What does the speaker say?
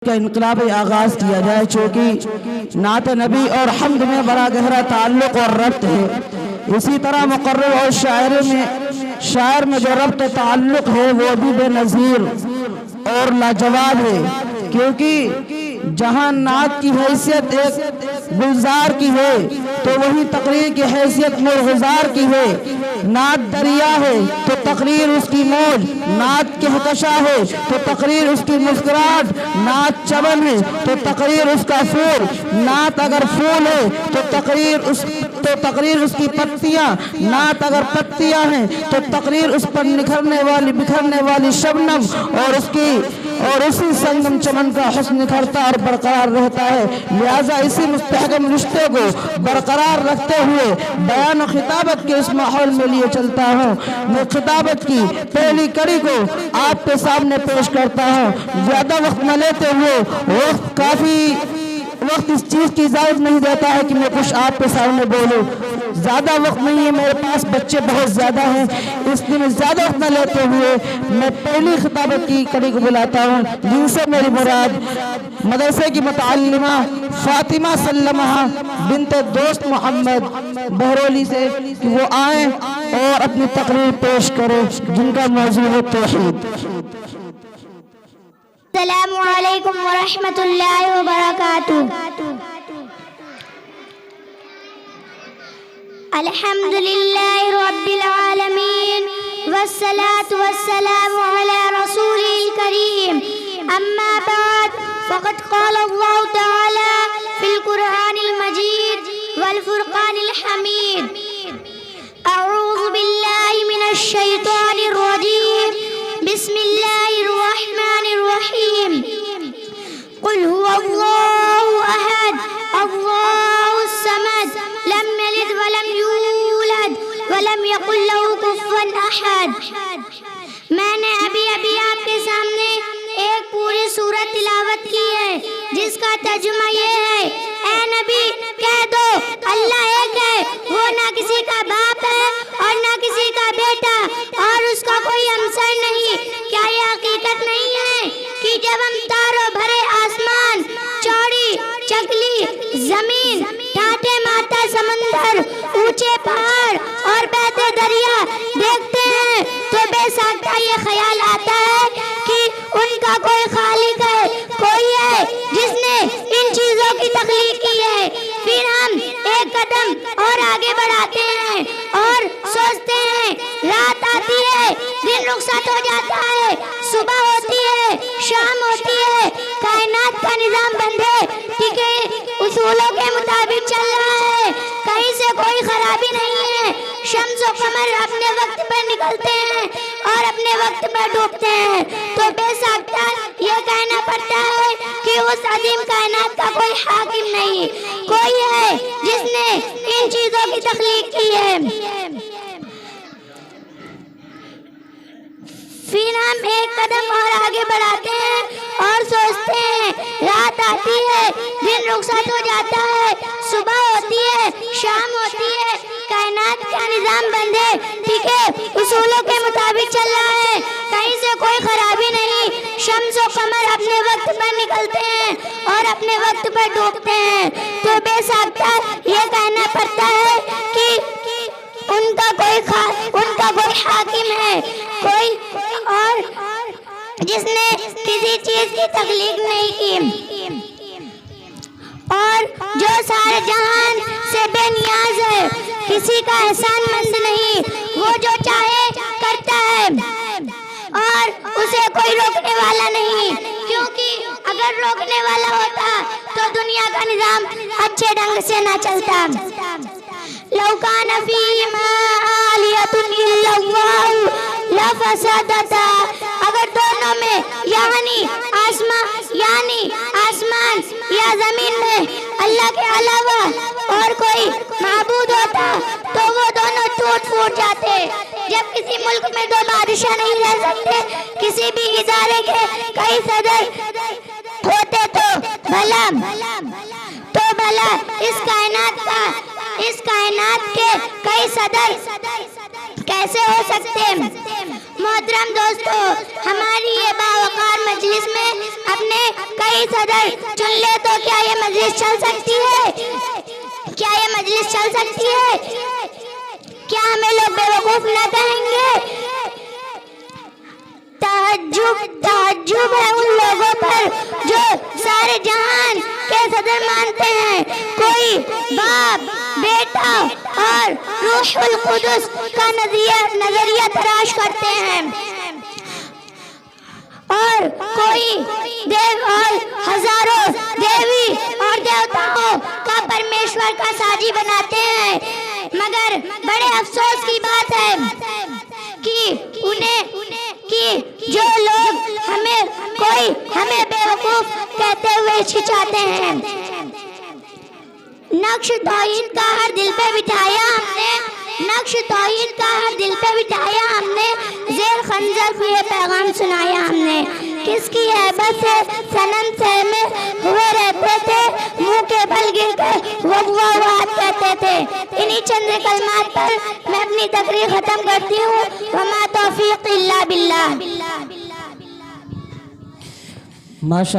का इनकलाबी आगाज किया जाए, चूँकि नात नबी और हम्द में बड़ा गहरा ताल्लुक और रब्त है। इसी तरह मुकर्रर और शायर में जो रब्त ताल्लुक है वो भी बेनज़ीर और लाजवाब है, क्योंकि जहाँ नात की हैसियत एक गुलजार की है तो वही तकरीर की हैसियत मुलगुजार की है। नात दरिया है तो तकरीर उसकी मौज, नात कहकशा है तो तकरीर उसकी मुस्कुराहट, नात चमन है तो तकरीर उसका फूल, नात अगर फूल है तो तकरीर उसकी पत्तियां, नात अगर पत्तियां हैं तो तकरीर उस पर बिखरने वाली शबनम और उसी संगम चमन का हुस्न निखरता और बरकरार रहता है। लिहाजा इसी मुस्तहकम रिश्ते को बरकरार रखते हुए बयान और खिताबत के इस माहौल में लिए चलता हूँ। मैं खिताबत की पहली कड़ी को आपके सामने पेश करता हूँ। ज्यादा वक्त न लेते हुए काफी वक्त इस चीज की इजाजत नहीं देता है कि मैं कुछ आपके सामने बोलूं। ज्यादा वक्त नहीं है मेरे पास, बच्चे बहुत ज्यादा हैं, इसलिए मैं ज्यादा वक्त न लेते हुए मैं पहली खिताबत की कड़ी को बुलाता हूँ, जिनसे मेरी मुराद मदरसे की मुतअल्लिमा फातिमा सल्लमा बिनते दोस्त मोहम्मद बहरौली से कि वो आए और अपनी तकरीर पेश करें, जिनका मौजू है तौहीद। अस्सलामु अलैकुम व रहमतुल्लाहि व बरकातुहू। अल्हम्दुलिल्लाहि रब्बिल आलमीन वस्सलातु वस्सलामु अला रसूलिल करीम। अम्मा बाद फ़क़द क़ाला अल्लाहु तआला फ़िल क़ुरआनिल मजीद वल फ़ुरक़ानिल हमीद। अऊज़ु बिल्लाहि मिनश शैतानिर रजीम। बिस्मिल्लाहिर रहमानिर रहीम। कुल हुवल्लाहु अहद अल्लाहुस समद लम यलिद वलम यूलद वलम यकुल लहू कुफ़ुवन अहद। मैंने अभी आपके सामने एक पूरी सूरत तिलावत की है, जिसका तर्जुमा ये है, ऐ नबी कह दो अल्लाह एक है, वो ना किसी का बाप है और ना किसी का बेटा और उसका कोई हमसर नहीं। क्या ये हकीकत नहीं है कि जब हम तारों भरे आसमान, चौड़ी चकली जमीन, ठाटे माता समंदर, ऊंचे पहाड़ और बहते दरिया देखते हैं तो बेसाख्ता ये ख्याल आता है कि उनका कोई खालिक है, कोई है जिसने इन चीजों की तख्लीक की है। फिर हम एक कदम और आगे बढ़ाते हैं और सोचते हैं, रात आती है, दिन रुखसत हो जाता है, सुबह होती है, शाम होती है, कायनात का निजाम बंधे टिके उसूलों के मुताबिक चल रहा है, कहीं से कोई खराबी नहीं है। शम्स और कमर अपने वक्त पर निकलते हैं और अपने वक्त पर डूबते हैं, तो बेसाख्ता ये कहना पड़ता है कि उस अजीम कायनात का कोई हाकिम नहीं, कोई है जिसने इन चीजों की तख्लीक की है। फिर हम एक कदम और आगे बढ़ाते हैं और सोचते हैं, रात आती है, दिन रुखसत हो जाता है, सुबह होती है, शाम होती है, कायनात का निजाम बंधे ठीक है उसूलों के मुताबिक चल रहा है, कहीं से कोई खराबी नहीं। शम्स और कमर अपने वक्त पर निकलते हैं और अपने वक्त पर डूबते हैं, तो बेसाख्ता ये कहना पड़ता है कि उनका कोई हाकिम है, कोई और जिसने किसी चीज की तख्लीक नहीं की और जो सारे जहान से बेनियाज है, किसी का एहसानमंद नहीं, वो जो चाहे करता है और उसे कोई रोकने वाला नहीं, क्योंकि अगर रोकने वाला होता तो दुनिया का निजाम अच्छे ढंग से ना चलता। लौ कान फीहिमा आलियतुन इल्लल्लाहु लफसदता। अगर दोनों में यानी आसमान या जमीन में अल्लाह के अलावा और कोई माबूद होता तो वो दोनों टूट फूट जाते। जब किसी मुल्क में दो बादशाह नहीं रह सकते, किसी भी इदारे के कई सदर होते तो भला इस कायनात के कई सदर कैसे हो सकते। मोहतरम दोस्तों, हमारी ये बावकार मजलिस में अपने कई सदर चुन ले तो क्या ये मजलिस चल सकती है? क्या ये मजलिस चल सकती है? क्या हमें लोग बेवकूफ न कहेंगे? ताज्जुब है उन लोगों पर जो सारे जहान के सदर मानते हैं। कोई बाप, बेटा और रूहुल कुदस का नजरिया तराश करते हैं और कोई देव और हजारों देवी और देवताओं का परमेश्वर का साजी बनाते हैं। मगर बड़े अफसोस की बात है कि जो लोग हमें बेवकूफ कहते हुए हिचकिचाते हैं। नक्श तौहीद का हर दिल पे बिठाया हमने, नक्श तौहीद का हर दिल पे बिठाया हमने, ज़ेर खंजर पे ये पैगाम सुनाया हमने। किसकी हैबत से सनम से में हुए रहते थे, मुंह के बल गिर कर वो कहते थे। इन्हीं चंद कलमात पर मैं अपनी तकरीर खत्म करती हूँ। वमा तौफीक इल्ला बिल्लाह। माशा